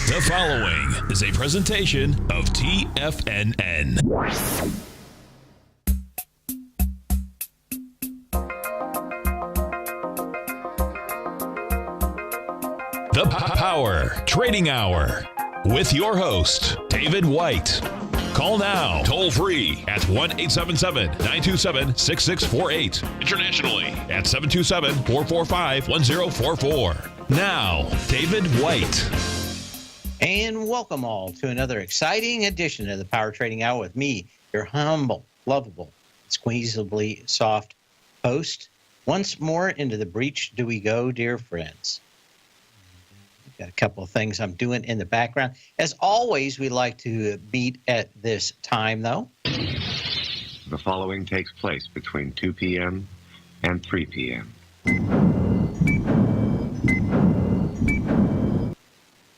The following is a presentation of TFNN. The Power Trading Hour with your host, David White. Call now, toll free at 1-877-927-6648. Internationally at 727-445-1044. Now, David White. And welcome all to another exciting edition of the Power Trading Hour with me, your humble, lovable, squeezably soft host. Once more into the breach do we go, dear friends. Got a couple of things I'm doing in the background. As always, we like to beat at this time, though. The following takes place between 2 p.m. and 3 p.m.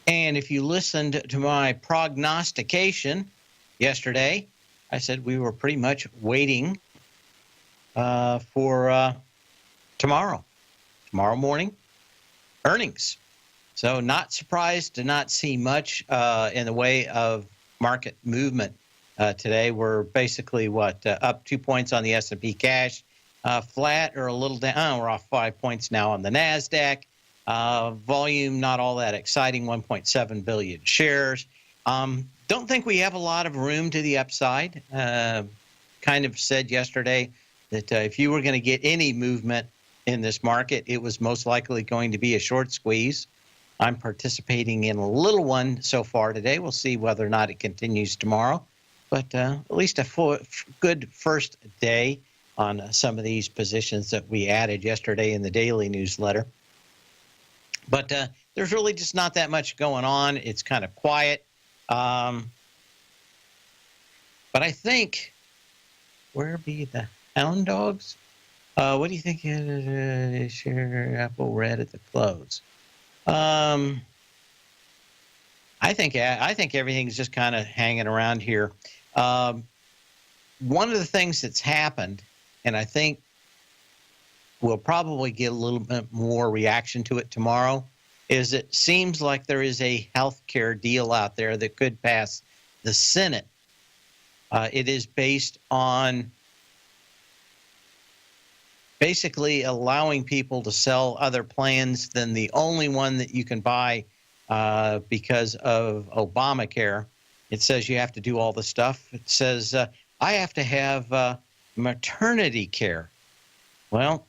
And if you listened to my prognostication yesterday, I said we were pretty much waiting for tomorrow morning earnings. So not surprised to not see much in the way of market movement today. We're basically, up 2 points on the S&P cash, flat or a little down. We're off 5 points now on the NASDAQ. Volume, not all that exciting, 1.7 billion shares. Don't think we have a lot of room to the upside. Kind of said yesterday that if you were going to get any movement in this market, it was most likely going to be a short squeeze. I'm participating in a little one so far today. We'll see whether or not it continues tomorrow. But at least a good first day on some of these positions that we added yesterday in the daily newsletter. But there's really just not that much going on. It's kind of quiet. But I think, where be the hound dogs? What do you think is share Apple red at the close? I think everything's just kind of hanging around here. One of the things that's happened, and I think we'll probably get a little bit more reaction to it tomorrow, is it seems like there is a health care deal out there that could pass the Senate. It is based on basically allowing people to sell other plans than the only one that you can buy because of Obamacare. It says you have to do all the stuff. It says, I have to have maternity care. Well,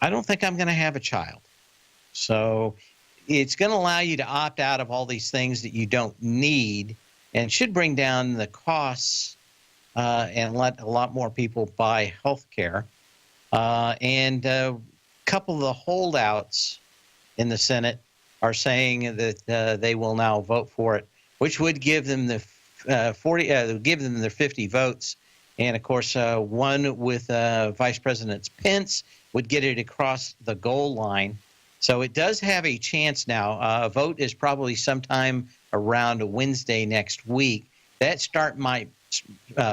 I don't think I'm going to have a child. So it's going to allow you to opt out of all these things that you don't need and should bring down the costs and let a lot more people buy health care. And a couple of the holdouts in the Senate are saying that they will now vote for it, which would give them the 50 votes. And of course, one with Vice President Pence would get it across the goal line. So it does have a chance now. A vote is probably sometime around Wednesday next week. That start might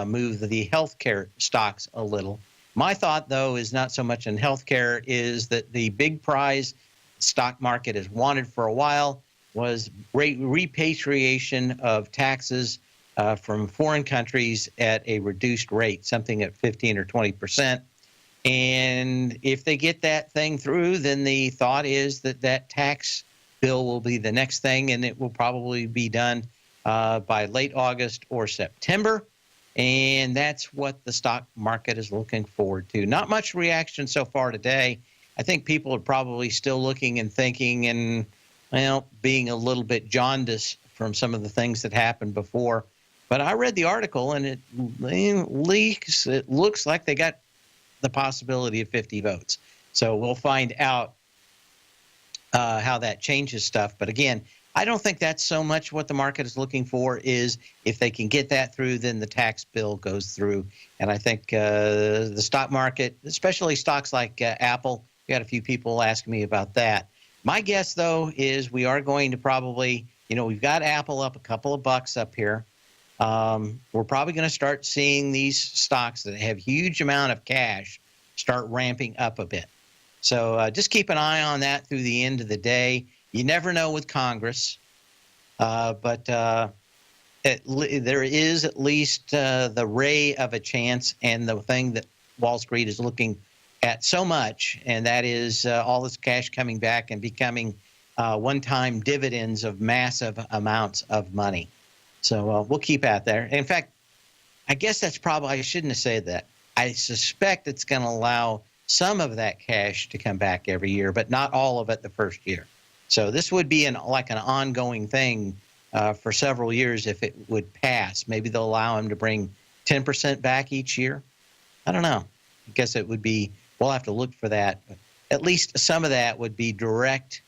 move the healthcare stocks a little. My thought, though, is not so much in healthcare, is that the big prize stock market has wanted for a while was repatriation of taxes from foreign countries at a reduced rate, something at 15 or 20%. And if they get that thing through, then the thought is that that tax bill will be the next thing, and it will probably be done by late August or September. And that's what the stock market is looking forward to. Not much reaction so far today. I think people are probably still looking and thinking and, well, being a little bit jaundiced from some of the things that happened before. But I read the article, and it looks like they got the possibility of 50 votes. So we'll find out how that changes stuff. But again, I don't think that's so much what the market is looking for. Is if they can get that through, then the tax bill goes through. And I think the stock market, especially stocks like Apple, we had a few people asking me about that. My guess, though, is we are going to probably, we've got Apple up a couple of bucks up here. We're probably going to start seeing these stocks that have huge amount of cash start ramping up a bit. So just keep an eye on that through the end of the day. You never know with Congress. but there is at least the ray of a chance, and the thing that Wall Street is looking at so much, and that is all this cash coming back and becoming one-time dividends of massive amounts of money. So we'll keep at there. In fact, I guess that's probably, I shouldn't have said that. I suspect it's going to allow some of that cash to come back every year, but not all of it the first year. So this would be like an ongoing thing for several years if it would pass. Maybe they'll allow him to bring 10% back each year. I don't know. I guess it would be, we'll have to look for that. But at least some of that would be direct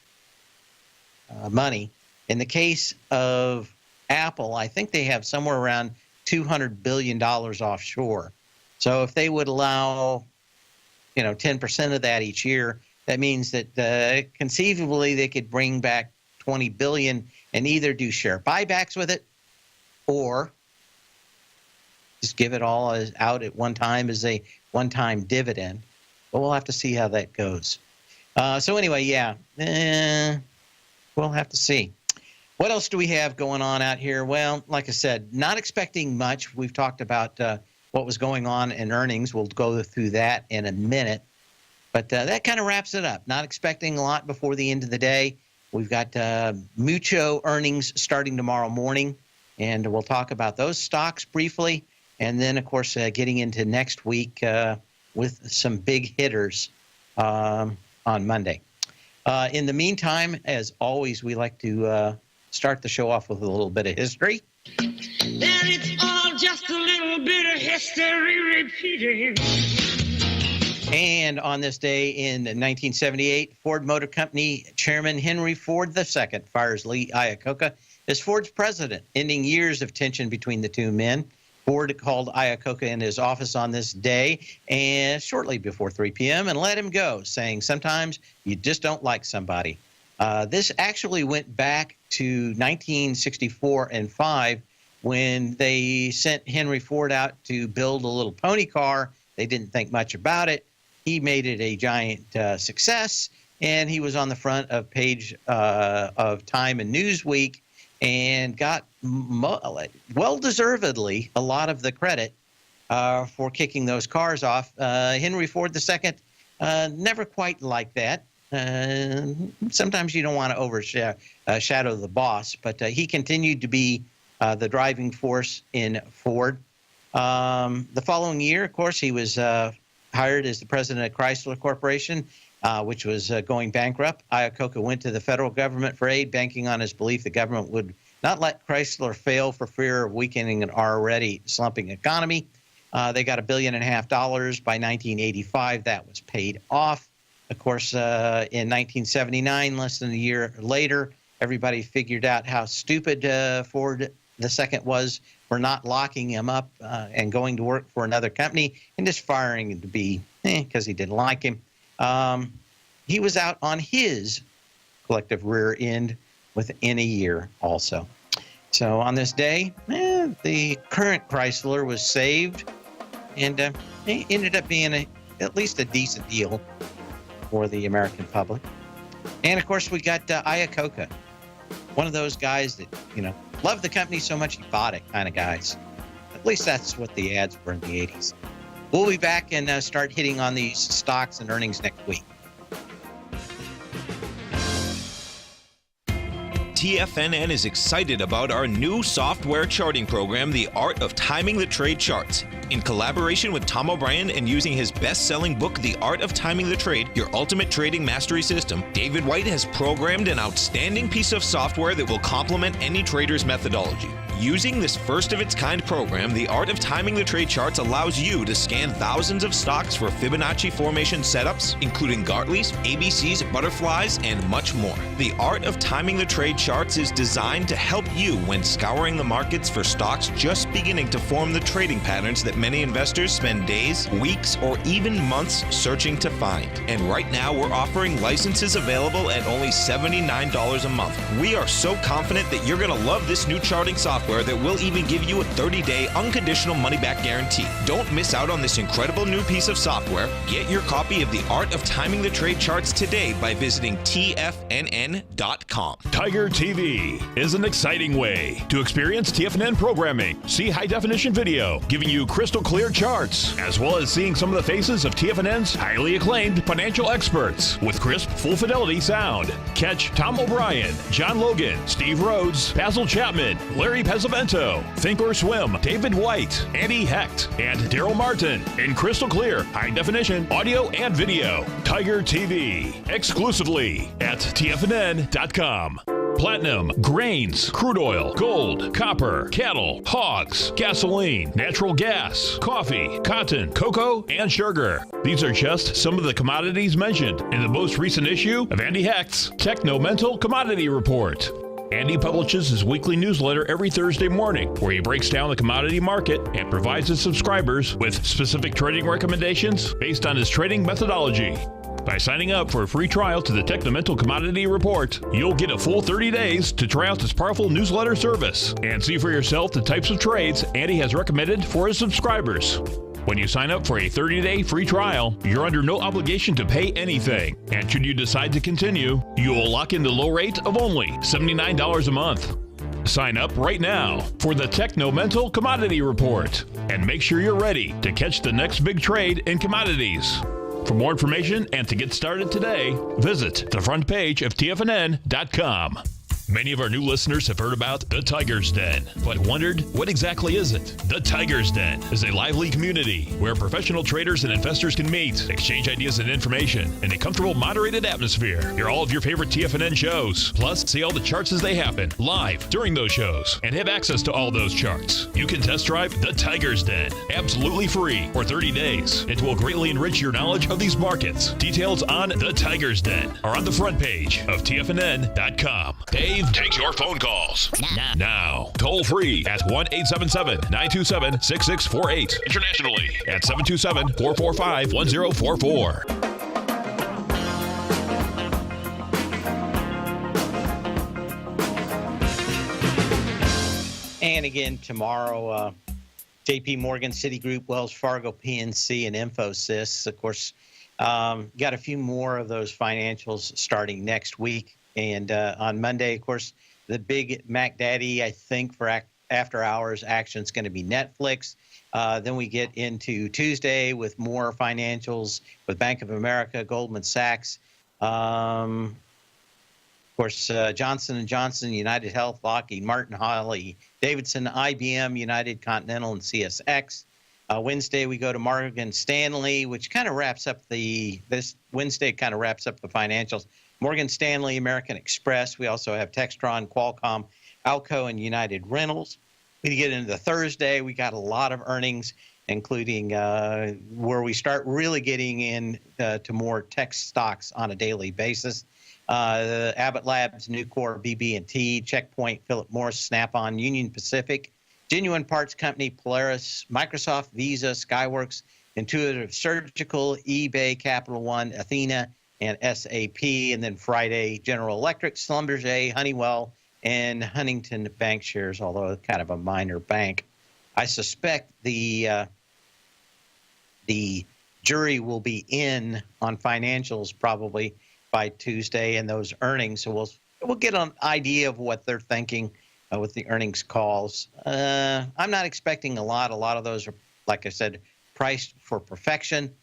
money. In the case of Apple, I think they have somewhere around $200 billion offshore. So if they would allow, 10% of that each year, that means that conceivably they could bring back $20 billion and either do share buybacks with it or just give it all out at one time as a one-time dividend. But we'll have to see how that goes. So anyway, we'll have to see. What else do we have going on out here? Well, like I said, not expecting much. We've talked about what was going on in earnings. We'll go through that in a minute. But that kind of wraps it up. Not expecting a lot before the end of the day. We've got Mucho earnings starting tomorrow morning, and we'll talk about those stocks briefly. And then, of course, getting into next week with some big hitters on Monday. In the meantime, as always, we like to start the show off with a little bit of history. Then it's all just a little bit of history repeating. And on this day in 1978, Ford Motor Company Chairman Henry Ford II fires Lee Iacocca as Ford's president, ending years of tension between the two men. Ford called Iacocca in his office on this day and shortly before 3 p.m. and let him go, saying sometimes you just don't like somebody. This actually went back to 1964 and 5 when they sent Henry Ford out to build a little pony car. They didn't think much about it. He made it a giant success, and he was on the front of page of Time and Newsweek and got well-deservedly a lot of the credit for kicking those cars off. Henry Ford II never quite liked that. Sometimes you don't want to overshadow the boss, but he continued to be the driving force in Ford. The following year, of course, he was hired as the president of Chrysler Corporation, which was going bankrupt. Iacocca went to the federal government for aid, banking on his belief the government would not let Chrysler fail for fear of weakening an already slumping economy. They got $1.5 billion by 1985. That was paid off. Of course, in 1979, less than a year later, everybody figured out how stupid Ford II was for not locking him up and going to work for another company and just firing him to be because he didn't like him. He was out on his collective rear end within a year also. So on this day, the current Chrysler was saved, and it ended up being at least a decent deal for the American public. And of course, we got Iacocca, one of those guys that, loved the company so much he bought it kind of guys. At least that's what the ads were in the 80s. We'll be back and start hitting on these stocks and earnings next week. TFNN is excited about our new software charting program, The Art of Timing the Trade Charts. In collaboration with Tom O'Brien and using his best-selling book, The Art of Timing the Trade, Your Ultimate Trading Mastery System, David White has programmed an outstanding piece of software that will complement any trader's methodology. Using this first-of-its-kind program, The Art of Timing the Trade Charts allows you to scan thousands of stocks for Fibonacci formation setups, including Gartley's, ABC's, butterflies, and much more. The Art of Timing the Trade Charts is designed to help you when scouring the markets for stocks just beginning to form the trading patterns that many investors spend days, weeks, or even months searching to find. And right now, we're offering licenses available at only $79 a month. We are so confident that you're going to love this new charting software that will even give you a 30-day unconditional money-back guarantee. Don't miss out on this incredible new piece of software. Get your copy of The Art of Timing the Trade Charts today by visiting TFNN.com. Tiger TV is an exciting way to experience TFNN programming. See high-definition video, giving you crystal clear charts, as well as seeing some of the faces of TFNN's highly acclaimed financial experts with crisp, full-fidelity sound. Catch Tom O'Brien, John Logan, Steve Rhodes, Basil Chapman, Larry Pesavento, Think or Swim, David White, Andy Hecht, and Daryl Martin in crystal clear, high-definition audio and video. Tiger TV, exclusively at TFNN.com. Platinum, grains, crude oil, gold, copper, cattle, hogs, gasoline, natural gas, coffee, cotton, cocoa, and sugar. These are just some of the commodities mentioned in the most recent issue of Andy Hecht's Techno-Mental Commodity Report. Andy publishes his weekly newsletter every Thursday morning, where he breaks down the commodity market and provides his subscribers with specific trading recommendations based on his trading methodology. By signing up for a free trial to the Techno-Mental Commodity Report, you'll get a full 30 days to try out this powerful newsletter service and see for yourself the types of trades Andy has recommended for his subscribers. When you sign up for a 30-day free trial, you're under no obligation to pay anything. And should you decide to continue, you will lock in the low rate of only $79 a month. Sign up right now for the Techno-Mental Commodity Report and make sure you're ready to catch the next big trade in commodities. For more information and to get started today, visit the front page of TFNN.com. Many of our new listeners have heard about the Tiger's Den, but wondered, what exactly is it? The Tiger's Den is a lively community where professional traders and investors can meet, exchange ideas and information in a comfortable, moderated atmosphere. Hear all of your favorite TFNN shows, plus see all the charts as they happen live during those shows, and have access to all those charts. You can test drive the Tiger's Den absolutely free for 30 days. It will greatly enrich your knowledge of these markets. Details on the Tiger's Den are on the front page of TFNN.com. Dave takes your phone calls now. Toll free at 1-877-927-6648. Internationally at 727-445-1044. And again, tomorrow, JP Morgan, Citigroup, Wells Fargo, PNC, and Infosys. Of course, got a few more of those financials starting next week. And on Monday, of course, the big Mac Daddy, I think, for after-hours action is going to be Netflix. Then we get into Tuesday with more financials with Bank of America, Goldman Sachs. Of course, Johnson & Johnson, United Health, Lockheed Martin, Harley Davidson, IBM, United Continental, and CSX. Wednesday, we go to Morgan Stanley, which kind of wraps up this Wednesday kind of wraps up the financials. Morgan Stanley, American Express. We also have Textron, Qualcomm, Alco, and United Rentals. We get into Thursday. We got a lot of earnings, including where we start really getting in to more tech stocks on a daily basis. Abbott Labs, Nucor, BB&T, Checkpoint, Philip Morris, Snap-on, Union Pacific, Genuine Parts Company, Polaris, Microsoft, Visa, Skyworks, Intuitive Surgical, eBay, Capital One, Athena, and SAP. And then Friday, General Electric, Schlumberger, Honeywell, and Huntington Bank shares, although kind of a minor bank. I suspect the jury will be in on financials probably by Tuesday and those earnings, so we'll get an idea of what they're thinking with the earnings calls. I'm not expecting a lot. A lot of those are, like I said, priced for perfection.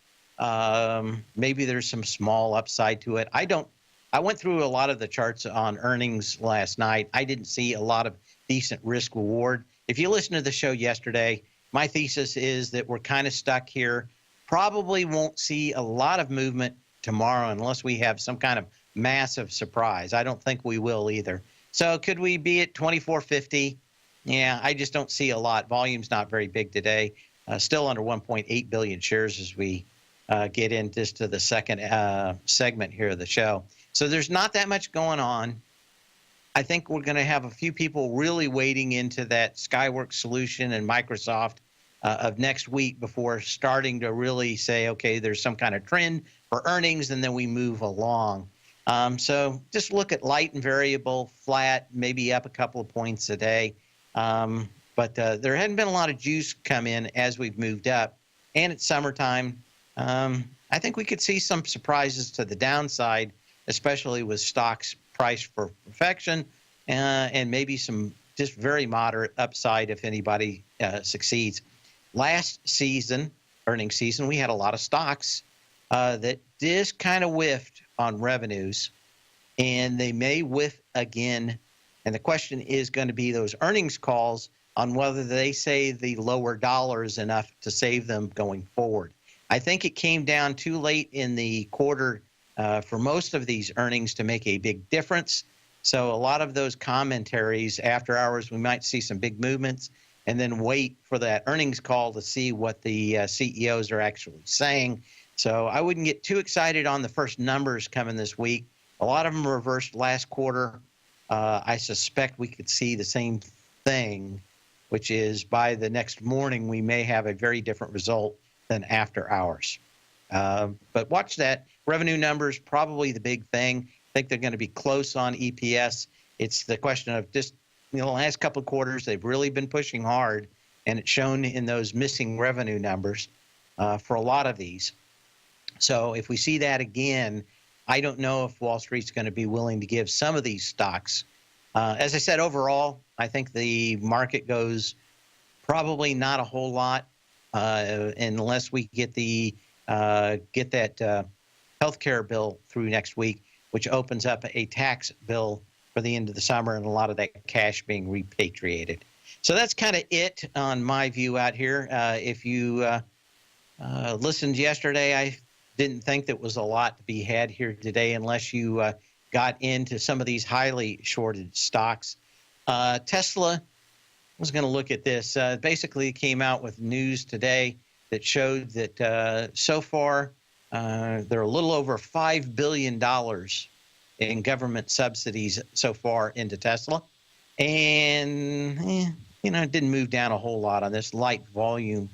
Maybe there's some small upside to it. I went through a lot of the charts on earnings last night. I didn't see a lot of decent risk reward. If you listened to the show yesterday, my thesis is that we're kind of stuck here. Probably won't see a lot of movement tomorrow unless we have some kind of massive surprise. I don't think we will either. So could we be at 2450? Yeah, I just don't see a lot. Volume's not very big today. Still under 1.8 billion shares as we get into the second segment here of the show. So there's not that much going on. I think we're going to have a few people really wading into that Skyworks solution and Microsoft of next week before starting to really say, okay, there's some kind of trend for earnings, and then we move along. So just look at light and variable, flat, maybe up a couple of points a day. But there hadn't been a lot of juice come in as we've moved up, and it's summertime. I think we could see some surprises to the downside, especially with stocks priced for perfection, and maybe some just very moderate upside if anybody succeeds. Last season, earnings season, we had a lot of stocks that just kind of whiffed on revenues, and they may whiff again. And the question is going to be those earnings calls on whether they say the lower dollar is enough to save them going forward. I think it came down too late in the quarter for most of these earnings to make a big difference. So a lot of those commentaries after hours, we might see some big movements and then wait for that earnings call to see what the CEOs are actually saying. So I wouldn't get too excited on the first numbers coming this week. A lot of them reversed last quarter. I suspect we could see the same thing, which is by the next morning, we may have a very different result than after hours. But watch that. Revenue numbers, probably the big thing. I think they're going to be close on EPS. It's the question of just, the last couple of quarters, they've really been pushing hard, and it's shown in those missing revenue numbers for a lot of these. So if we see that again, I don't know if Wall Street's going to be willing to give some of these stocks. As I said, overall, I think the market goes probably not a whole lot unless we get that healthcare bill through next week, which opens up a tax bill for the end of the summer and a lot of that cash being repatriated. So that's kind of it on my view out here. If you listened yesterday, I didn't think that was a lot to be had here today unless you got into some of these highly shorted stocks. Tesla, I was going to look at this. Basically came out with news today that showed that so far they're a little over $5 billion in government subsidies so far into Tesla. And, it didn't move down a whole lot on this light volume.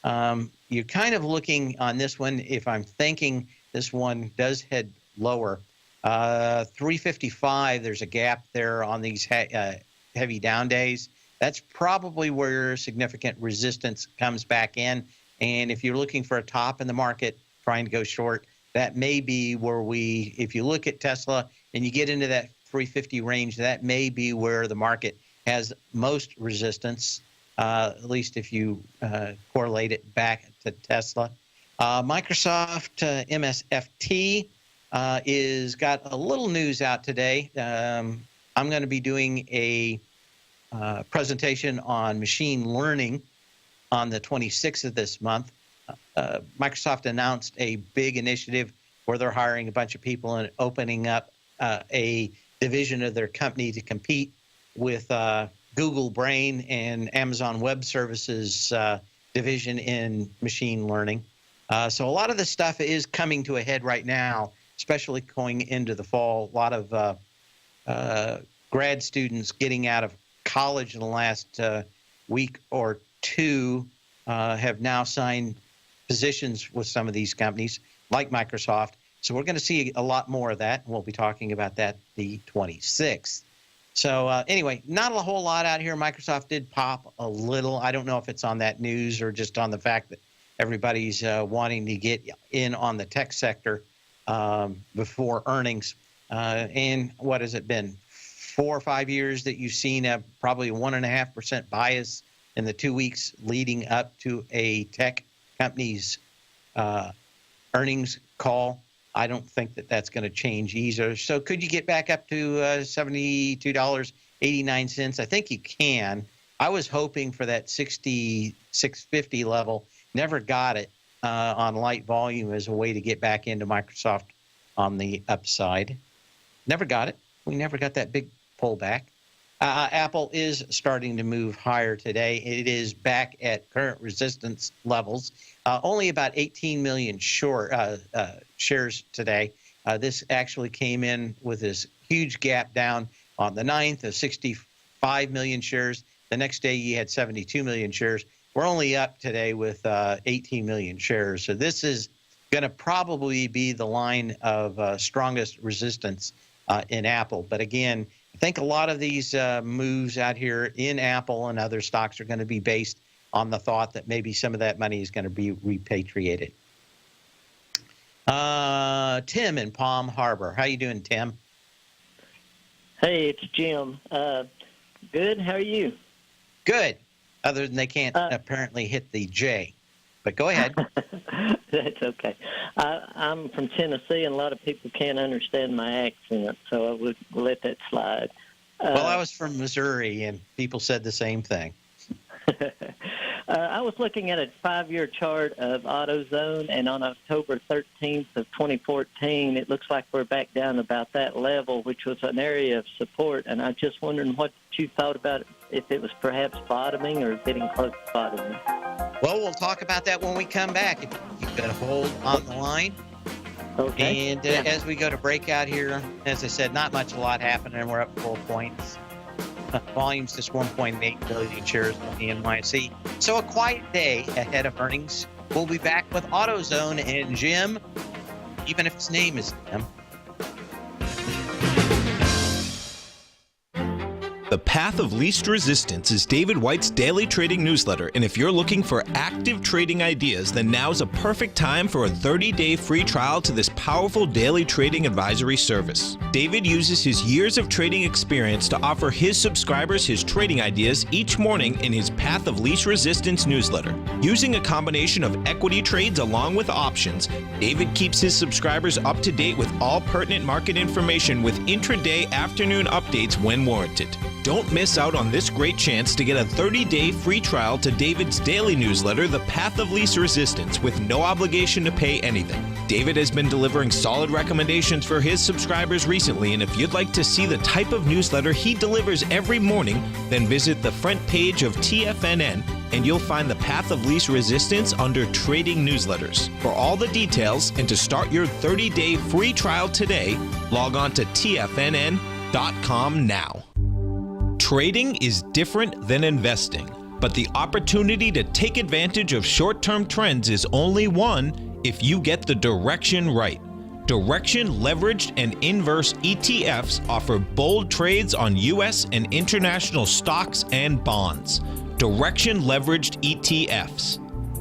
You're kind of looking on this one, if I'm thinking this one does head lower. 355, there's a gap there on these heavy down days. That's probably where significant resistance comes back in. And if you're looking for a top in the market, trying to go short, that may be where if you look at Tesla and you get into that 350 range, that may be where the market has most resistance, at least if you correlate it back to Tesla. Microsoft MSFT is got a little news out today. I'm going to be doing a presentation on machine learning on the 26th of this month. Microsoft announced a big initiative where they're hiring a bunch of people and opening up a division of their company to compete with Google Brain and Amazon Web Services division in machine learning. So a lot of this stuff is coming to a head right now, especially going into the fall. A lot of grad students getting out of college in the last week or two have now signed positions with some of these companies like Microsoft. So we're going to see a lot more of that. We'll be talking about that the 26th. So anyway, not a whole lot out here. Microsoft did pop a little. I don't know if it's on that news or just on the fact that everybody's wanting to get in on the tech sector before earnings. And what has it been? 4 or 5 years that you've seen probably a 1.5% bias in the 2 weeks leading up to a tech company's earnings call. I don't think that that's going to change either. So could you get back up to $72.89? I think you can. I was hoping for that 66.50 level. Never got it on light volume as a way to get back into Microsoft on the upside. Never got it. We never got that big pullback. Apple is starting to move higher today. It is back at current resistance levels. Only about 18 million shares today. This actually came in with this huge gap down on the 9th of 65 million shares. The next day, you had 72 million shares. we're only up today with 18 million shares. So this is going to probably be the line of strongest resistance in Apple. But again, I think a lot of these moves out here in Apple and other stocks are going to be based on the thought that maybe some of that money is going to be repatriated. Tim in Palm Harbor. How you doing, Tim? Hey, it's Jim. Good. How are you? Good. Other than they can't apparently hit the J. But go ahead. That's okay. I'm from Tennessee, and a lot of people can't understand my accent, so I would let that slide. Well, I was from Missouri, and people said the same thing. I was looking at a 5-year chart of AutoZone, and on October 13th of 2014, it looks like we're back down about that level, which was an area of support. And I just wondering what you thought about it, if it was perhaps bottoming or getting close to bottoming. Well, we'll talk about that when we come back. If you could hold on the line. Okay. And as we go to breakout here, as I said, not much, a lot happening. We're up 4 points. Volume's just 1.8 billion shares on the NYSE. So a quiet day ahead of earnings. We'll be back with AutoZone and Jim, even if his name is Jim. The Path of Least Resistance is David White's daily trading newsletter, and if you're looking for active trading ideas, then now's a perfect time for a 30-day free trial to this powerful daily trading advisory service. David uses his years of trading experience to offer his subscribers his trading ideas each morning in his Path of Least Resistance newsletter. Using a combination of equity trades along with options, David keeps his subscribers up to date with all pertinent market information with intraday afternoon updates when warranted. Don't miss out on this great chance to get a 30-day free trial to David's daily newsletter, The Path of Least Resistance, with no obligation to pay anything. David has been delivering solid recommendations for his subscribers recently, and if you'd like to see the type of newsletter he delivers every morning, then visit the front page of TFNN and you'll find The Path of Least Resistance under Trading Newsletters. For all the details and to start your 30-day free trial today, log on to TFNN.com now. Trading is different than investing, but the opportunity to take advantage of short-term trends is only one if you get the direction right. Direction leveraged and inverse ETFs offer bold trades on U.S. and international stocks and bonds. Direction leveraged ETFs.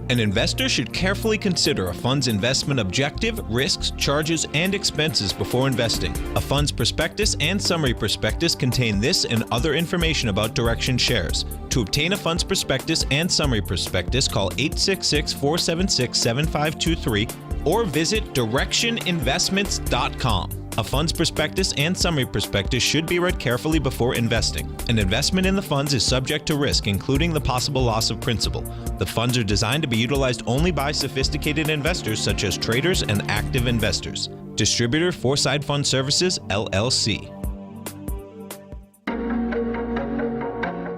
An investor should carefully consider a fund's investment objective, risks, charges, and expenses before investing. A fund's prospectus and summary prospectus contain this and other information about Direction shares. To obtain a fund's prospectus and summary prospectus, call 866-476-7523 or visit directioninvestments.com. A fund's prospectus and summary prospectus should be read carefully before investing. An investment in the funds is subject to risk, including the possible loss of principal. The funds are designed to be utilized only by sophisticated investors such as traders and active investors. Distributor Foreside Fund Services, LLC.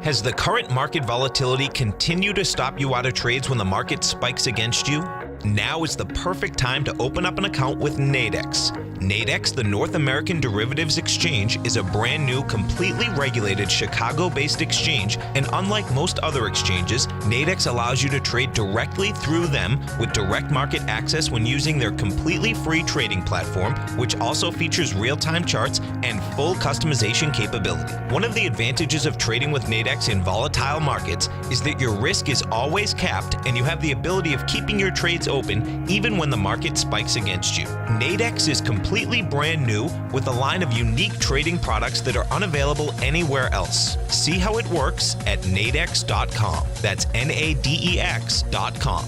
Has the current market volatility continued to stop you out of trades when the market spikes against you? Now is the perfect time to open up an account with Nadex. Nadex, the North American Derivatives Exchange, is a brand new, completely regulated Chicago-based exchange, and unlike most other exchanges, Nadex allows you to trade directly through them with direct market access when using their completely free trading platform, which also features real-time charts and full customization capability. One of the advantages of trading with Nadex in volatile markets is that your risk is always capped and you have the ability of keeping your trades open even when the market spikes against you. Nadex is completely brand new with a line of unique trading products that are unavailable anywhere else. See how it works at nadex.com. That's NADEX.com.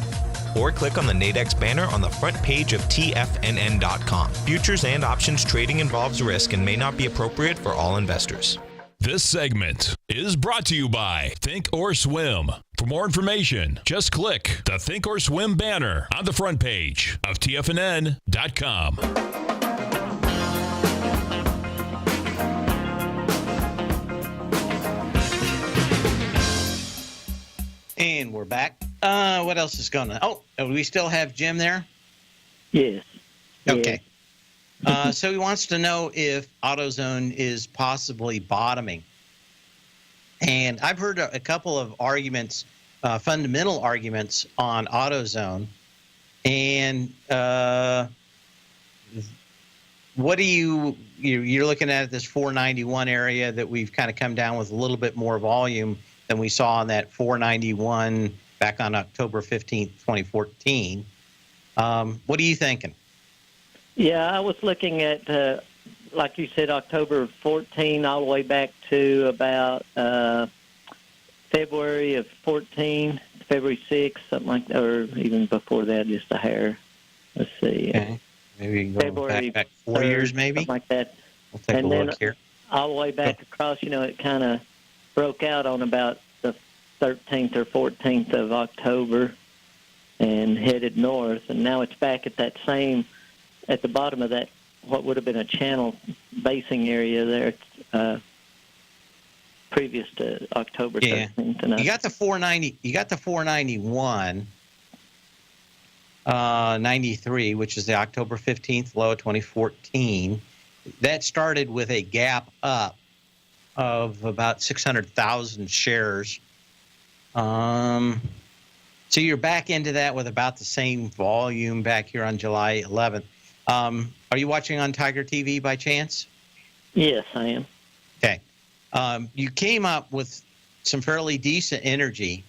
Or click on the Nadex banner on the front page of TFNN.com. Futures and options trading involves risk and may not be appropriate for all investors. This segment is brought to you by Think or Swim. For more information, just click the Think or Swim banner on the front page of TFNN.com. And we're back. What else is going on? Oh, do we still have Jim there? Yes. Okay. So he wants to know if AutoZone is possibly bottoming. And I've heard a couple of arguments fundamental arguments on AutoZone. And what do you're looking at this 491 area that we've kind of come down with a little bit more volume than we saw on that 491 back on October 15th, 2014. What are you thinking? Yeah, I was looking at, like you said, October 14 all the way back to about February of 14, February 6, something like that, or even before that, just a hair. Let's see. Okay. Maybe you can go back 4 years, maybe? Something like that. We'll take a look here. All the way back across, it kind of broke out on about the 13th or 14th of October and headed north. And now it's back at that same, at the bottom of that, what would have been a channel basing area there previous to October 13th. And you got the 490, you got the 491. 93, which is the October 15th low of 2014. That started with a gap up of about 600,000 shares. So you're back into that with about the same volume back here on July 11th. Are you watching on Tiger TV by chance? Yes, I am. Okay. You came up with some fairly decent energy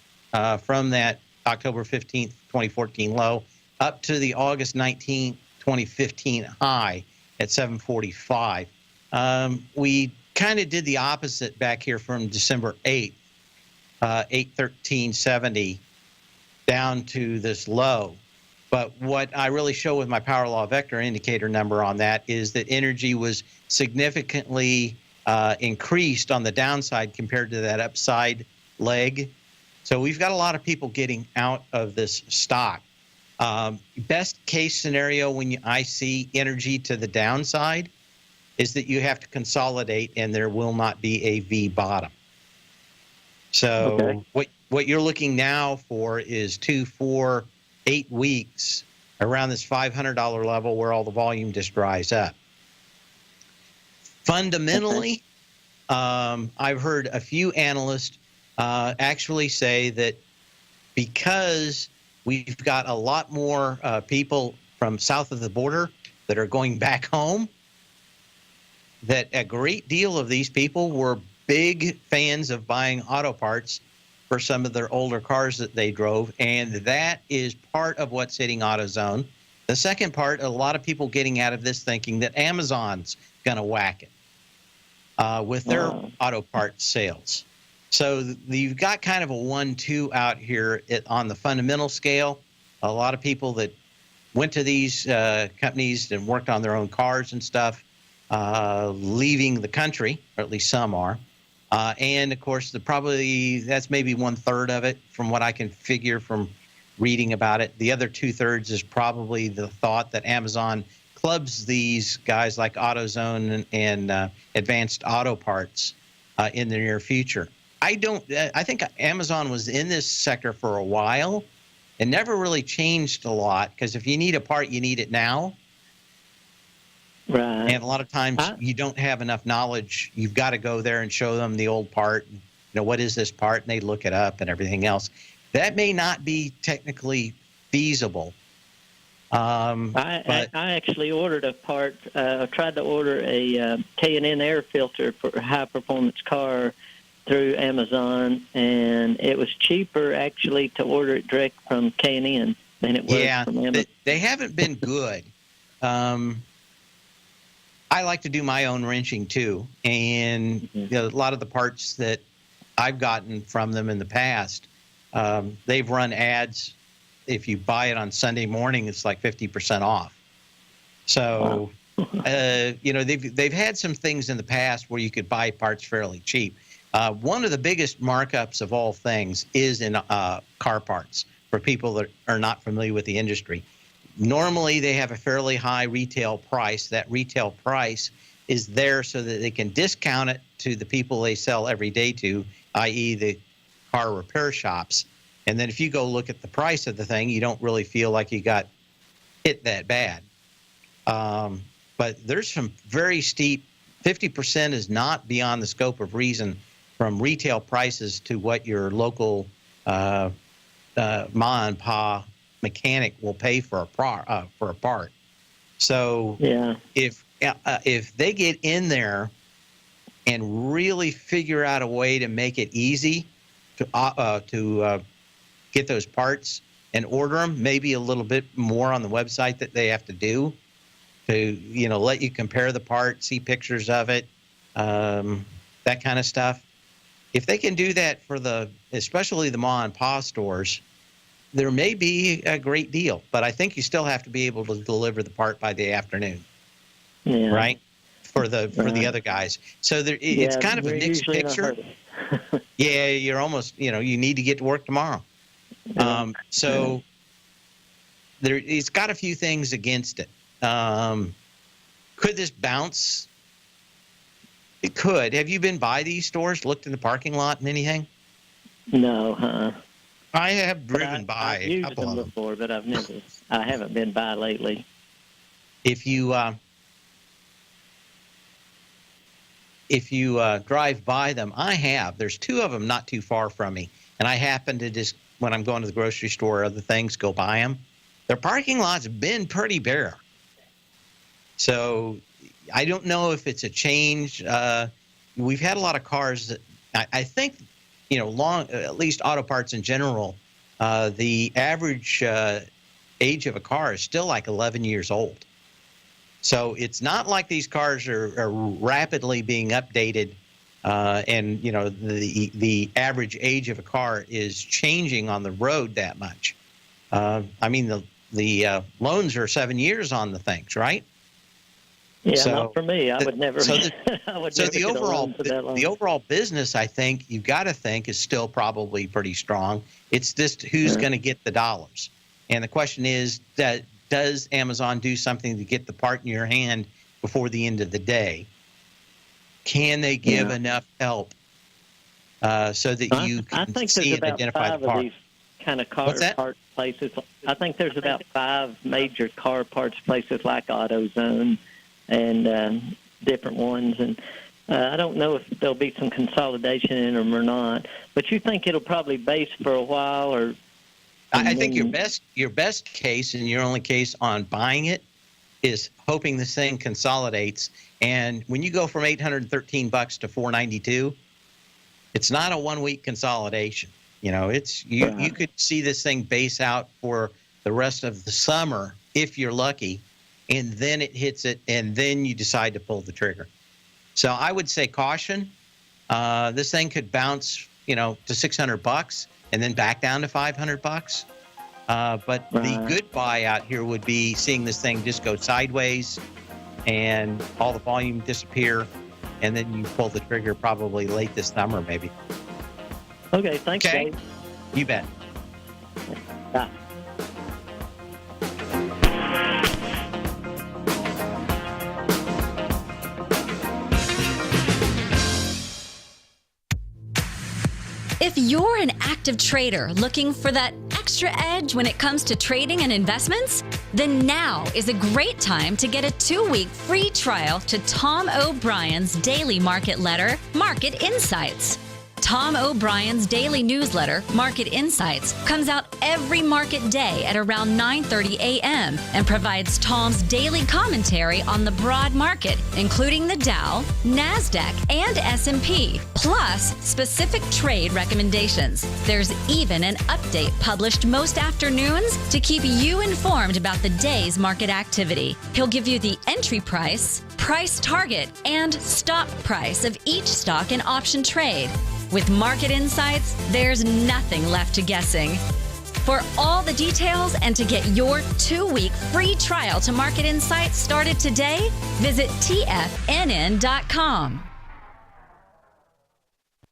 from that October 15th, 2014 low up to the August 19th, 2015 high at 745. We kind of did the opposite back here from December 8th, 813.70 down to this low. But what I really show with my power law vector indicator number on that is that energy was significantly increased on the downside compared to that upside leg. So we've got a lot of people getting out of this stock. Best case scenario when I see energy to the downside is that you have to consolidate and there will not be a V bottom. So what you're looking now for is 2, 4, 8 weeks around this $500 level where all the volume just dries up. Fundamentally, I've heard a few analysts actually say that because we've got a lot more people from south of the border that are going back home, that a great deal of these people were big fans of buying auto parts for some of their older cars that they drove, and that is part of what's hitting AutoZone. The second part, a lot of people getting out of this thinking that Amazon's going to whack it with their auto parts sales. So you've got kind of a 1-2 out here on the fundamental scale. A lot of people that went to these companies and worked on their own cars and stuff, leaving the country, or at least some are. And, of course, that's maybe 1/3 of it from what I can figure from reading about it. The other 2/3 is probably the thought that Amazon clubs these guys like AutoZone and Advanced Auto Parts in the near future. I think Amazon was in this sector for a while. It never really changed a lot because if you need a part, you need it now. Right. And a lot of times you don't have enough knowledge. You've got to go there and show them the old part. What is this part? And they look it up and everything else. That may not be technically feasible. I actually ordered a part. I tried to order a K&N air filter for a high-performance car through Amazon, and it was cheaper actually to order it direct from K&N than it was from Amazon. They haven't been good. I like to do my own wrenching too, and a lot of the parts that I've gotten from them in the past, they've run ads. If you buy it on Sunday morning, it's like 50% off. So, they've had some things in the past where you could buy parts fairly cheap. One of the biggest markups of all things is in car parts for people that are not familiar with the industry. Normally, they have a fairly high retail price. That retail price is there so that they can discount it to the people they sell every day to, i.e. the car repair shops. And then if you go look at the price of the thing, you don't really feel like you got hit that bad. But there's some very steep, 50% is not beyond the scope of reason from retail prices to what your local ma and pa mechanic will pay for a part. So if they get in there and really figure out a way to make it easy to get those parts and order them, maybe a little bit more on the website that they have to do to, let you compare the part, see pictures of it, that kind of stuff. If they can do that for especially the ma and pa stores, there may be a great deal, but I think you still have to be able to deliver the part by the afternoon, right? For the other guys. So it's kind of a mixed picture. Yeah, you're almost, you need to get to work tomorrow. So it's got a few things against it. Could this bounce? It could. Have you been by these stores, looked in the parking lot and anything? No, I have driven by a couple of them before, but I haven't been by lately. If you drive by them, I have. There's two of them not too far from me, and I happen to just, when I'm going to the grocery store or other things, go by them. Their parking lot's been pretty bare. So I don't know if it's a change. We've had a lot of cars that I think, at least auto parts in general, the average age of a car is still like 11 years old. So it's not like these cars are rapidly being updated, and the average age of a car is changing on the road that much. I mean, the loans are 7 years on the things, right? Yeah, not for me. I would never. The overall business, I think you've got to think, is still probably pretty strong. It's just who's going to get the dollars, and the question is that. Does Amazon do something to get the part in your hand before the end of the day? Can they give enough help so that you can see and identify the part? These kind of car part places. I think there's about 5 major car parts places like AutoZone and different ones. And I don't know if there'll be some consolidation in them or not. But you think it'll probably base for a while, or? I think your best case and your only case on buying it is hoping this thing consolidates. And when you go from $813 to $492, it's not a 1 week consolidation. You could see this thing base out for the rest of the summer if you're lucky, and then it hits it, and then you decide to pull the trigger. So I would say caution. This thing could bounce, to $600. And then back down to $500. But the good buy out here would be seeing this thing just go sideways and all the volume disappear, and then you pull the trigger probably late this summer, maybe. Okay, thanks, Dave. You bet. Bye. If you're an active trader looking for that extra edge when it comes to trading and investments, then now is a great time to get a 2-week free trial to Tom O'Brien's daily market letter, Market Insights. Tom O'Brien's daily newsletter, Market Insights, comes out every market day at around 9:30 a.m. and provides Tom's daily commentary on the broad market, including the Dow, NASDAQ, and S&P, plus specific trade recommendations. There's even an update published most afternoons to keep you informed about the day's market activity. He'll give you the entry price, price target, and stop price of each stock and option trade. With Market Insights, there's nothing left to guessing. For all the details and to get your 2-week free trial to Market Insights started today, visit TFNN.com.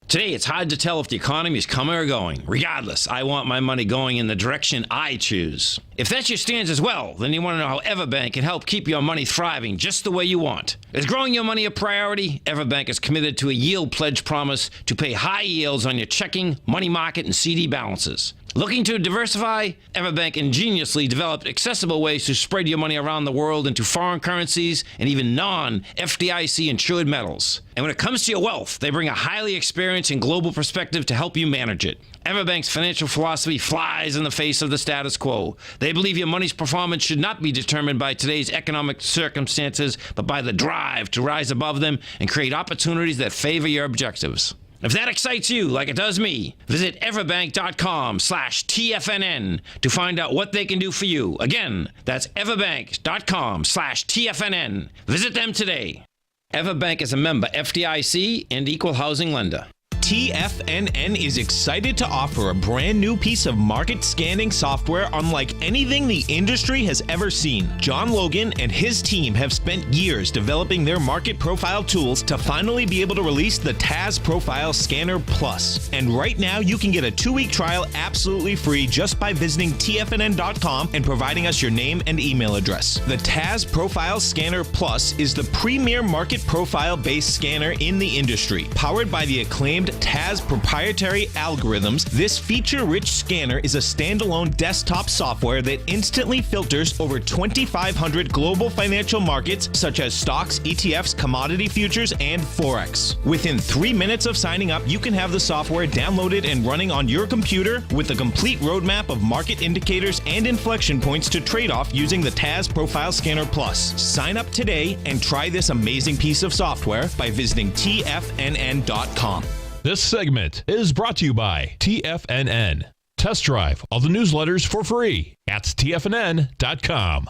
Today, it's hard to tell if the economy is coming or going. Regardless, I want my money going in the direction I choose. If that's your stance as well, then you want to know how Everbank can help keep your money thriving just the way you want. Is growing your money a priority? Everbank is committed to a yield pledge promise to pay high yields on your checking, money market, and CD balances. Looking to diversify? Everbank ingeniously developed accessible ways to spread your money around the world into foreign currencies and even non-FDIC insured metals. And when it comes to your wealth, they bring a highly experienced and global perspective to help you manage it. Everbank's financial philosophy flies in the face of the status quo. They believe your money's performance should not be determined by today's economic circumstances, but by the drive to rise above them and create opportunities that favor your objectives. If that excites you like it does me, visit everbank.com/TFNN to find out what they can do for you. Again, that's everbank.com/TFNN. Visit them today. Everbank is a member FDIC and equal housing lender. TFNN is excited to offer a brand new piece of market scanning software unlike anything the industry has ever seen. John Logan and his team have spent years developing their market profile tools to finally be able to release the TAS Profile Scanner Plus. And right now, you can get a 2-week trial absolutely free just by visiting TFNN.com and providing us your name and email address. The TAS Profile Scanner Plus is the premier market profile-based scanner in the industry. Powered by the acclaimed TAS proprietary algorithms, this feature-rich scanner is a standalone desktop software that instantly filters over 2,500 global financial markets such as stocks, ETFs, commodity futures, and Forex. Within 3 minutes of signing up, you can have the software downloaded and running on your computer with a complete roadmap of market indicators and inflection points to trade off using the TAS Profile Scanner Plus. Sign up today and try this amazing piece of software by visiting TFNN.com. This segment is brought to you by TFNN. Test drive all the newsletters for free at TFNN.com.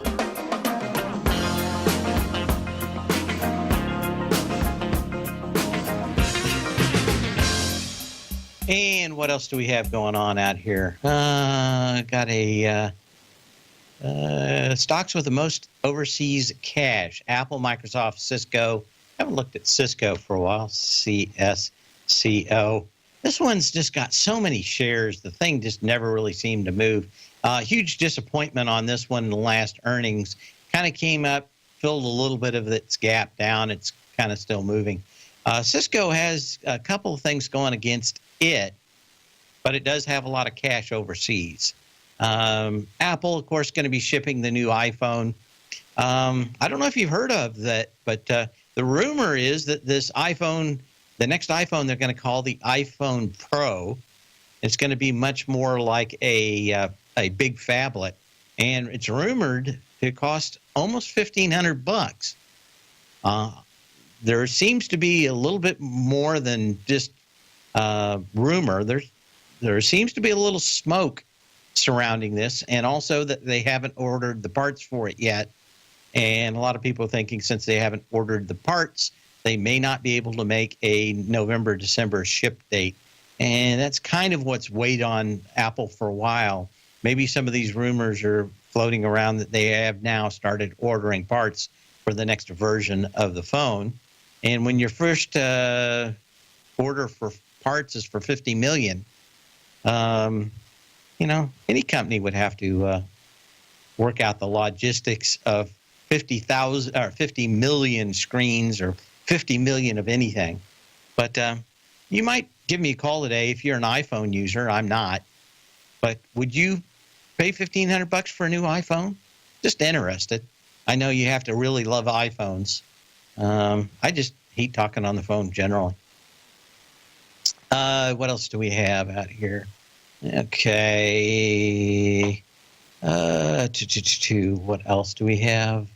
And what else do we have going on out here? Got a stocks with the most overseas cash. Apple, Microsoft, Cisco. Haven't looked at Cisco for a while. CSCO. This one's just got so many shares. The thing just never really seemed to move. Huge disappointment on this one in the last earnings. Kind of came up, filled a little bit of its gap down. It's kind of still moving. Cisco has a couple of things going against it, but it does have a lot of cash overseas. Apple, of course, going to be shipping the new iPhone. I don't know if you've heard of that, but the rumor is that this iPhone, the next iPhone, they're going to call the iPhone Pro. It's going to be much more like a big phablet, and it's rumored to cost almost $1,500. There seems to be a little bit more than just rumor. There seems to be a little smoke surrounding this, and also that they haven't ordered the parts for it yet. And a lot of people are thinking since they haven't ordered the parts, they may not be able to make a November, December ship date. And that's kind of what's weighed on Apple for a while. Maybe some of these rumors are floating around that they have now started ordering parts for the next version of the phone. And when your first order for parts is for $50 million, any company would have to work out the logistics of 50,000 or 50 million screens or 50 million of anything. But you might give me a call today if you're an iPhone user. I'm not. But would you pay $1,500 for a new iPhone? Just interested. I know you have to really love iPhones. I just hate talking on the phone generally. What else do we have out here? Okay. What else do we have?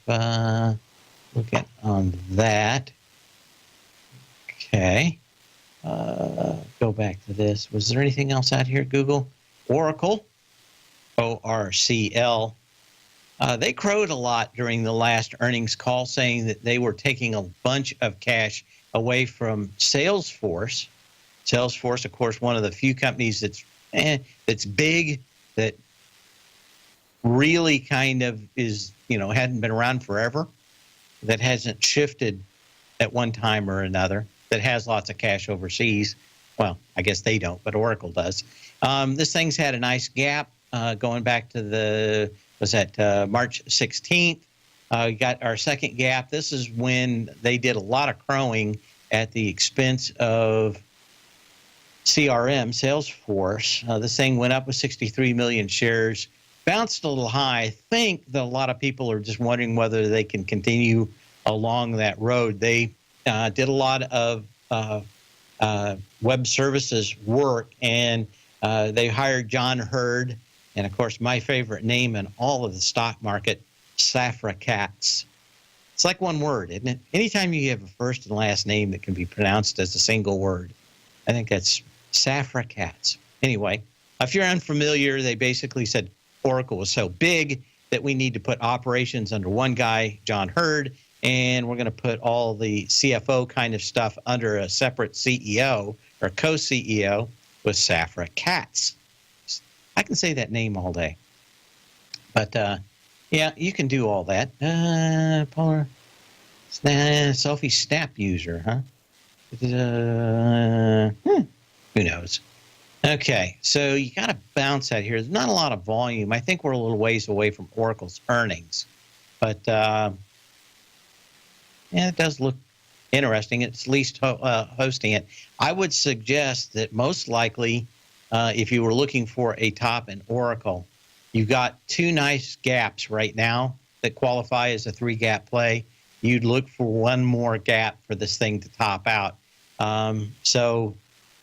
Look at on that. Okay. Go back to this. Was there anything else out here, Google? Oracle, ORCL. They crowed a lot during the last earnings call, saying that they were taking a bunch of cash away from Salesforce. Salesforce, of course, one of the few companies that's big, that really kind of is, hadn't been around forever, that hasn't shifted at one time or another, that has lots of cash overseas. Well, I guess they don't, but Oracle does. This thing's had a nice gap going back to March 16th. We got our second gap. This is when they did a lot of crowing at the expense of CRM, Salesforce. This thing went up with 63 million shares, bounced a little high. I think that a lot of people are just wondering whether they can continue along that road. They did a lot of web services work, and they hired John Hurd, and of course my favorite name in all of the stock market, Safra Catz. It's like one word, isn't it? Anytime you have a first and last name that can be pronounced as a single word, I think that's Safra Catz. Anyway, if you're unfamiliar, they basically said Oracle was so big that we need to put operations under one guy, John Hurd, and we're going to put all the CFO kind of stuff under a separate CEO or co-CEO with Safra Catz. I can say that name all day. But, yeah, you can do all that. Polar selfie snap user, huh? Who knows? Okay, so you got to bounce out here. There's not a lot of volume. I think we're a little ways away from Oracle's earnings. But, yeah, it does look interesting. It's at least hosting it. I would suggest that most likely, if you were looking for a top in Oracle, you've got two nice gaps right now that qualify as a three-gap play. You'd look for one more gap for this thing to top out. So,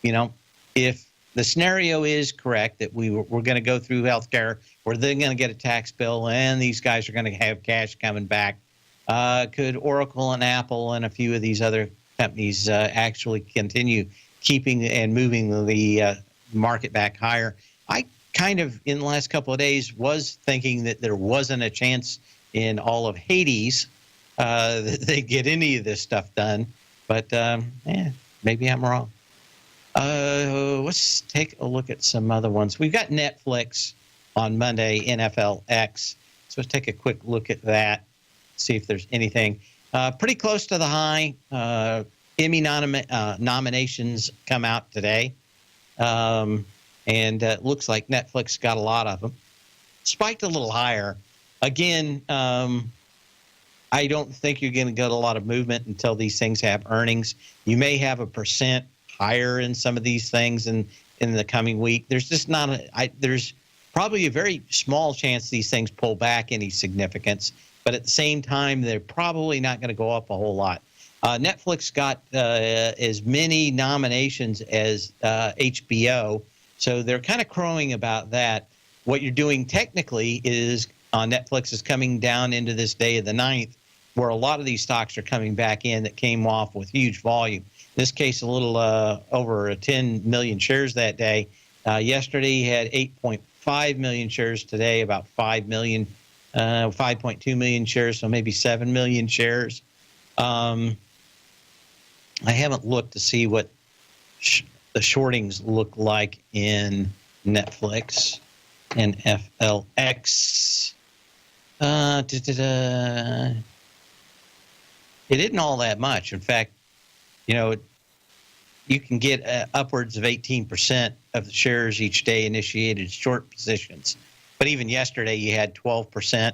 you know, if the scenario is correct that we're going to go through healthcare, where they're going to get a tax bill, and these guys are going to have cash coming back, could Oracle and Apple and a few of these other companies actually continue keeping and moving the market back higher? I kind of, in the last couple of days, was thinking that there wasn't a chance in all of Hades that they get any of this stuff done. But, yeah, maybe I'm wrong. Let's take a look at some other ones. We've got Netflix on Monday, NFLX. So let's take a quick look at that, see if there's anything. Pretty close to the high. Emmy nominations come out today. And it looks like Netflix got a lot of them. Spiked a little higher. Again, I don't think you're going to get a lot of movement until these things have earnings. You may have 1% higher in some of these things in the coming week. There's just not there's probably a very small chance these things pull back any significance, but at the same time, they're probably not going to go up a whole lot. Netflix got as many nominations as HBO, so they're kind of crowing about that. What you're doing technically is on Netflix is coming down into this day of the 9th, where a lot of these stocks are coming back in that came off with huge volume. In this case, a little over 10 million shares that day. Yesterday, you had 8.5 million shares. Today, about 5.2 million shares, so maybe 7 million shares. I haven't looked to see what the shortings look like in Netflix and FLX. It isn't all that much. In fact, you know, you can get upwards of 18% of the shares each day initiated short positions. But even yesterday, you had 12%,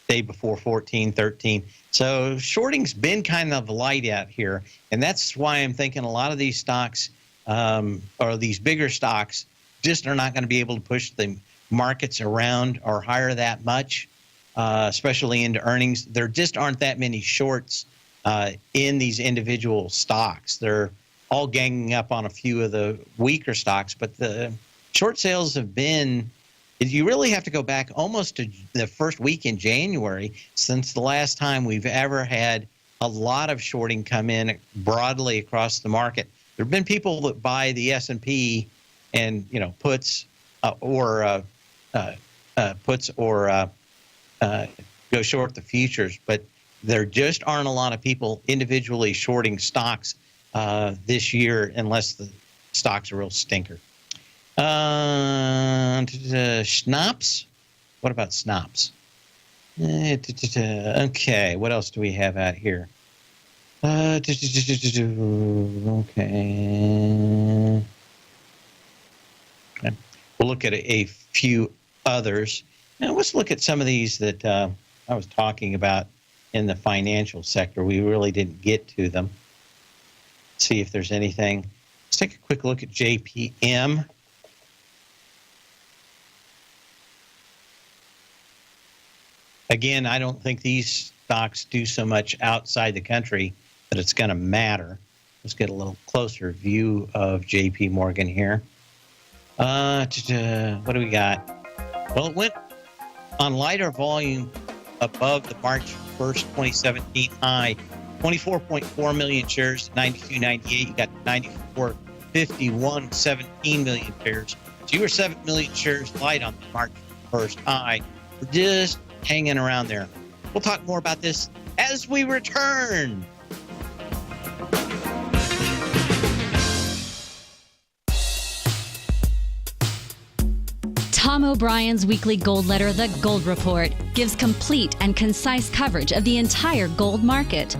day before 14, 13. So shorting's been kind of light out here. And that's why I'm thinking a lot of these stocks, or these bigger stocks, just are not going to be able to push the markets around or higher that much, especially into earnings. There just aren't that many shorts in these individual stocks. They're all ganging up on a few of the weaker stocks, but the short sales have been, you really have to go back almost to the first week in January since the last time we've ever had a lot of shorting come in broadly across the market. There have been people that buy the S&P and, you know, puts or go short the futures, but there just aren't a lot of people individually shorting stocks this year unless the stock's a real stinker. Schnapps? What about Schnapps? Okay, what else do we have out here? Okay. We'll look at a few others. Now let's look at some of these that I was talking about in the financial sector. We really didn't get to them. See if there's anything. Let's take a quick look at JPM. Again, I don't think these stocks do so much outside the country that it's going to matter. Let's get a little closer view of JP Morgan here. What do we got? Well, it went on lighter volume above the March 1st, 2017 high, 24.4 million shares, 92.98. You got 94.51, 17 million shares. So you were 7 million shares light on the March 1st high. We're just hanging around there. We'll talk more about this as we return. Tom O'Brien's weekly gold letter, The Gold Report, gives complete and concise coverage of the entire gold market.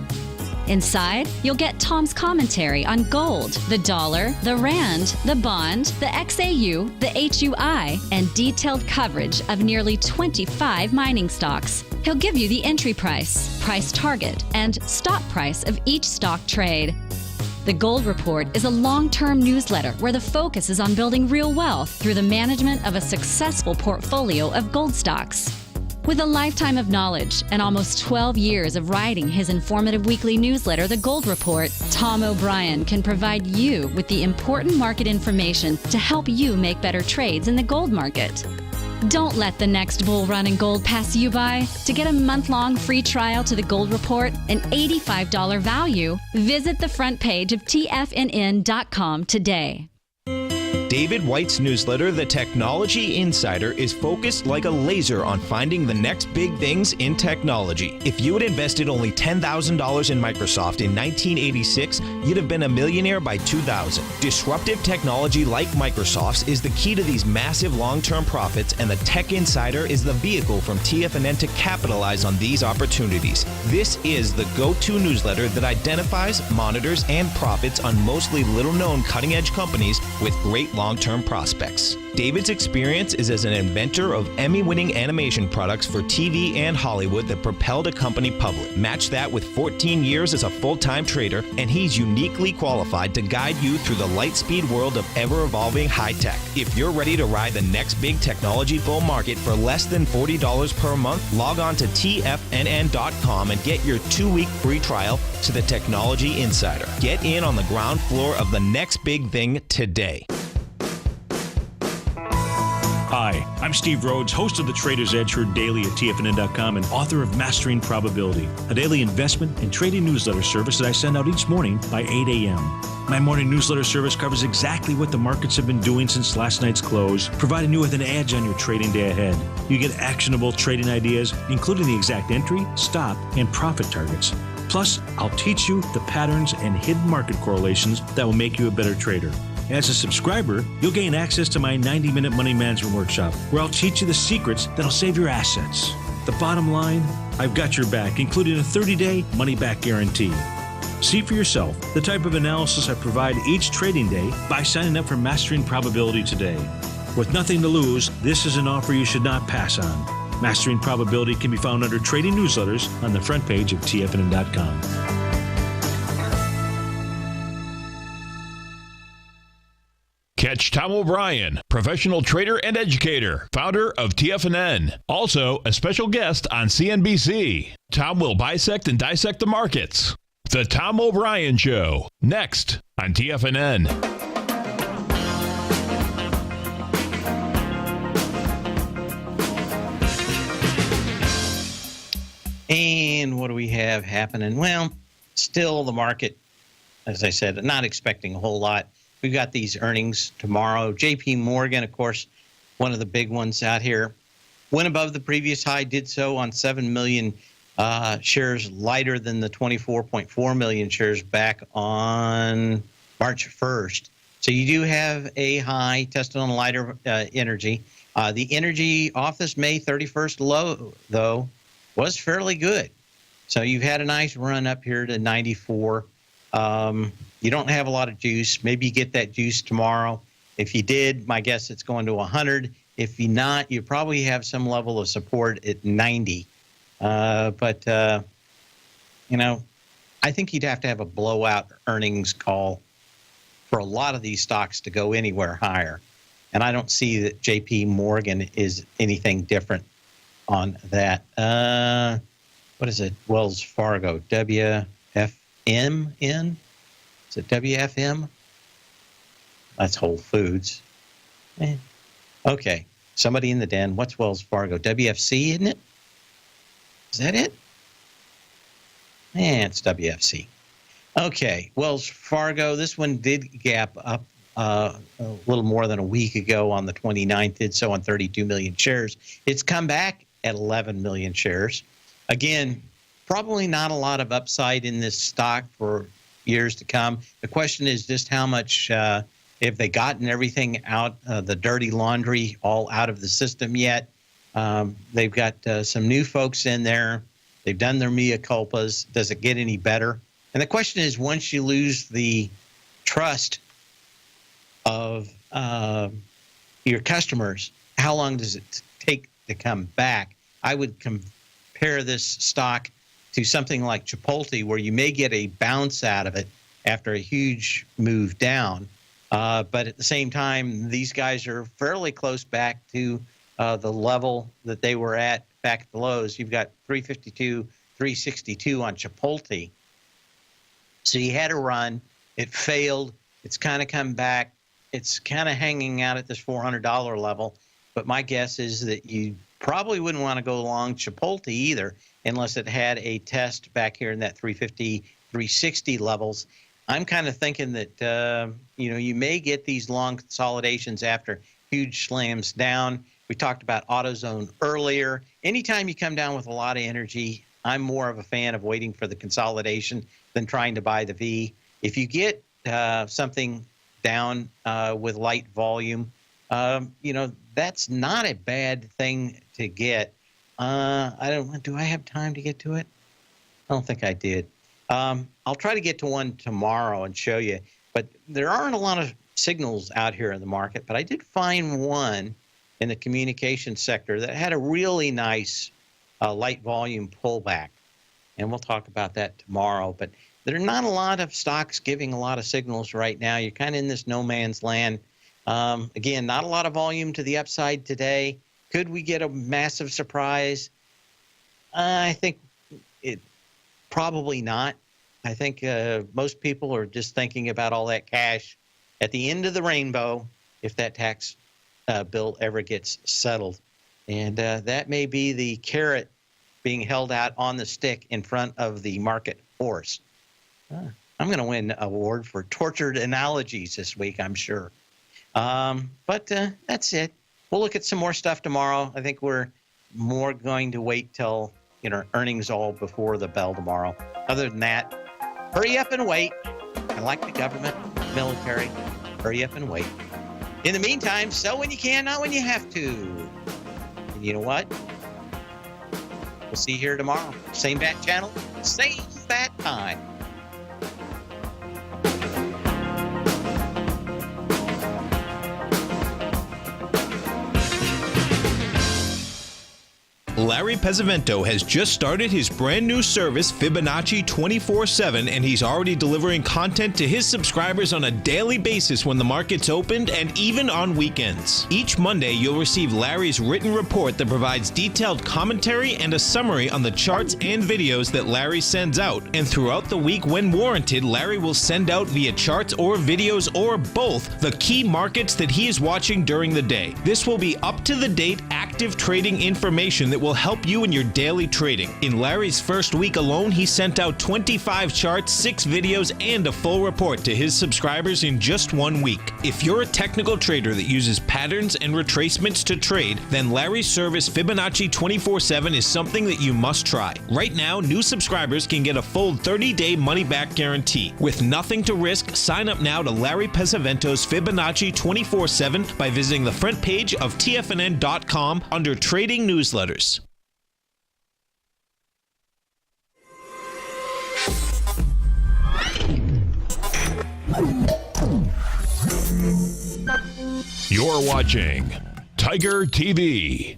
Inside, you'll get Tom's commentary on gold, the dollar, the rand, the bond, the XAU, the HUI, and detailed coverage of nearly 25 mining stocks. He'll give you the entry price, price target, and stop price of each stock trade. The Gold Report is a long-term newsletter where the focus is on building real wealth through the management of a successful portfolio of gold stocks. With a lifetime of knowledge and almost 12 years of writing his informative weekly newsletter, The Gold Report, Tom O'Brien can provide you with the important market information to help you make better trades in the gold market. Don't let the next bull run in gold pass you by. To get a month-long free trial to The Gold Report, an $85 value, visit the front page of TFNN.com today. David White's newsletter, The Technology Insider, is focused like a laser on finding the next big things in technology. If you had invested only $10,000 in Microsoft in 1986, you'd have been a millionaire by 2000. Disruptive technology like Microsoft's is the key to these massive long-term profits, and the Tech Insider is the vehicle from TFNN to capitalize on these opportunities. This is the go-to newsletter that identifies, monitors, and profits on mostly little-known cutting-edge companies with great long-term prospects. David's experience is as an inventor of Emmy-winning animation products for TV and Hollywood that propelled a company public. Match that with 14 years as a full-time trader, and he's uniquely qualified to guide you through the light-speed world of ever-evolving high-tech. If you're ready to ride the next big technology bull market for less than $40 per month, log on to TFNN.com and get your 2-week free trial to the Technology Insider. Get in on the ground floor of the next big thing today. Hi, I'm Steve Rhodes, host of the Trader's Edge heard daily at TFNN.com and author of Mastering Probability, a daily investment and trading newsletter service that I send out each morning by 8 a.m. My morning newsletter service covers exactly what the markets have been doing since last night's close, providing you with an edge on your trading day ahead. You get actionable trading ideas, including the exact entry, stop, and profit targets. Plus, I'll teach you the patterns and hidden market correlations that will make you a better trader. As a subscriber, you'll gain access to my 90-minute money management workshop, where I'll teach you the secrets that'll save your assets. The bottom line, I've got your back, including a 30-day money-back guarantee. See for yourself the type of analysis I provide each trading day by signing up for Mastering Probability today. With nothing to lose, this is an offer you should not pass on. Mastering Probability can be found under Trading Newsletters on the front page of TFNN.com. Catch Tom O'Brien, professional trader and educator, founder of TFNN. Also, a special guest on CNBC. Tom will bisect and dissect the markets. The Tom O'Brien Show, next on TFNN. And what do we have happening? Well, still the market, as I said, not expecting a whole lot. We've got these earnings tomorrow. JP Morgan, of course, one of the big ones out here, went above the previous high, did so on 7 million shares lighter than the 24.4 million shares back on March 1st. So you do have a high tested on lighter energy. The energy off this May 31st low, though, was fairly good. So you've had a nice run up here to 94. You don't have a lot of juice. Maybe you get that juice tomorrow. If you did, my guess it's going to 100. If you not, you probably have some level of support at 90. But I think you'd have to have a blowout earnings call for a lot of these stocks to go anywhere higher. And I don't see that JP Morgan is anything different on that. What is it? Wells Fargo, WFMN? Is it WFM? That's Whole Foods. Okay. Somebody in the den. What's Wells Fargo? WFC, isn't it? Is that it? It's WFC. Okay. Wells Fargo. This one did gap up a little more than a week ago on the 29th. Did so on 32 million shares. It's come back at 11 million shares. Again, probably not a lot of upside in this stock for years to come. The question is just how much have they gotten everything out, the dirty laundry all out of the system yet? They've got some new folks in there. They've done their mea culpas. Does it get any better? And the question is, once you lose the trust of your customers, how long does it take to come back? I would compare this stock to something like Chipotle, where you may get a bounce out of it after a huge move down. But at the same time, these guys are fairly close back to the level that they were at back at the lows. You've got 352, 362 on Chipotle. So you had a run. It failed. It's kind of come back. It's kind of hanging out at this $400 level. But my guess is that you probably wouldn't want to go long Chipotle either unless it had a test back here in that 350, 360 levels. I'm kind of thinking that, you may get these long consolidations after huge slams down. We talked about AutoZone earlier. Anytime you come down with a lot of energy, I'm more of a fan of waiting for the consolidation than trying to buy the V. If you get something down with light volume, that's not a bad thing to get. Do I have time to get to it? I don't think I did. I'll try to get to one tomorrow and show you, but there aren't a lot of signals out here in the market, but I did find one in the communication sector that had a really nice light volume pullback, and we'll talk about that tomorrow. But there are not a lot of stocks giving a lot of signals right now. You're kind of in this no man's land. Again, not a lot of volume to the upside today. Could we get a massive surprise? I think it probably not. I think most people are just thinking about all that cash at the end of the rainbow if that tax bill ever gets settled. And that may be the carrot being held out on the stick in front of the market horse. I'm going to win an award for tortured analogies this week, I'm sure. But that's it. We'll look at some more stuff tomorrow. I think we're more going to wait till earnings all before the bell tomorrow. Other than that, hurry up and wait. I like the government, military. Hurry up and wait. In the meantime, sell when you can, not when you have to. And you know what? We'll see you here tomorrow. Same bat channel, same bat time. Larry Pesavento has just started his brand new service, Fibonacci 24/7, and he's already delivering content to his subscribers on a daily basis when the market's opened and even on weekends. Each Monday, you'll receive Larry's written report that provides detailed commentary and a summary on the charts and videos that Larry sends out. And throughout the week, when warranted, Larry will send out via charts or videos or both the key markets that he is watching during the day. This will be up-to-the-date, active trading information that will help you in your daily trading. In Larry's first week alone, he sent out 25 charts, 6 videos, and a full report to his subscribers in just 1 week. If you're a technical trader that uses patterns and retracements to trade, then Larry's service Fibonacci 24/7 is something that you must try. Right now, new subscribers can get a full 30-day money-back guarantee. With nothing to risk, sign up now to Larry Pesavento's Fibonacci 24/7 by visiting the front page of TFNN.com under Trading Newsletters. You're watching Tiger TV.